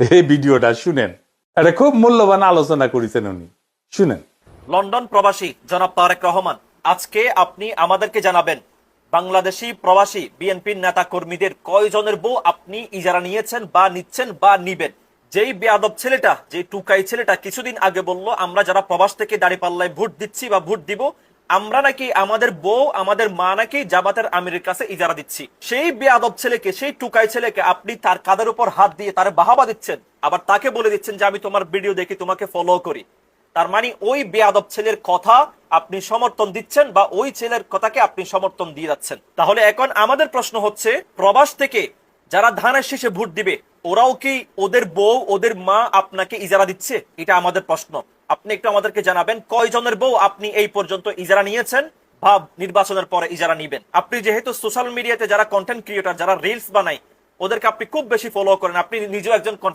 এই ভিডিওটা শুনেন, এটা খুব মূল্যবান আলোচনা করেছেন উনি, শুনেন। লন্ডন প্রবাসী জনাব তারেক রহমান, আজকে আপনি আমাদেরকে জানাবেন বাংলাদেশি প্রবাসী বিএনপির নেতা কর্মীদের কয়জনের বউ আপনি ইজারা নিয়েছেন বা নিচ্ছেন বা নিবেন। যেই বেয়াদব ছেলেটা, যে টুকাই ছেলেটা কিছুদিন আগে বলল আমরা যারা প্রবাস থেকে দাঁড়িপাল্লায় ভোট দিচ্ছি বা ভোট দিব, আমরা নাকি আমাদের বউ আমাদের মা নাকি জামাতের আমিরের কাছে ইজারা দিচ্ছি। সেই বেয়াদব ছেলেকে, সেই টুকাই ছেলেকে আপনি তার কাঁধের উপর হাত দিয়ে তার বাহাবা দিচ্ছেন, আবার তাকে বলে দিচ্ছেন যে আমি তোমার ভিডিও দেখি, তোমাকে ফলো করি। তার মানে ওই বেয়াদব ছেলের কথা আপনি সমর্থন দিচ্ছেন বা ওই ছেলের কথাকে আপনি সমর্থন দিয়ে যাচ্ছেন। তাহলে এখন আমাদের প্রশ্ন হচ্ছে, প্রবাস থেকে যারা ধানের শীষে ভোট দিবে ওরাও কি ওদের বউ ওদের মা আপনাকে ইজারা দিচ্ছে? এটা আমাদের প্রশ্ন। আপনি একটু আমাদেরকে জানাবেন কয়জনের বউ আপনি এই পর্যন্ত ইজারা নিয়েছেন বা নির্বাচনের পরে ইজারা নিবেন। আপনি যেহেতু সোশ্যাল মিডিয়াতে যারা কন্টেন্ট ক্রিয়েটর, যারা রিলস বানায়, ওদেরকে আপনি খুব বেশি ফলো করেন, আপনি নিজেও একজন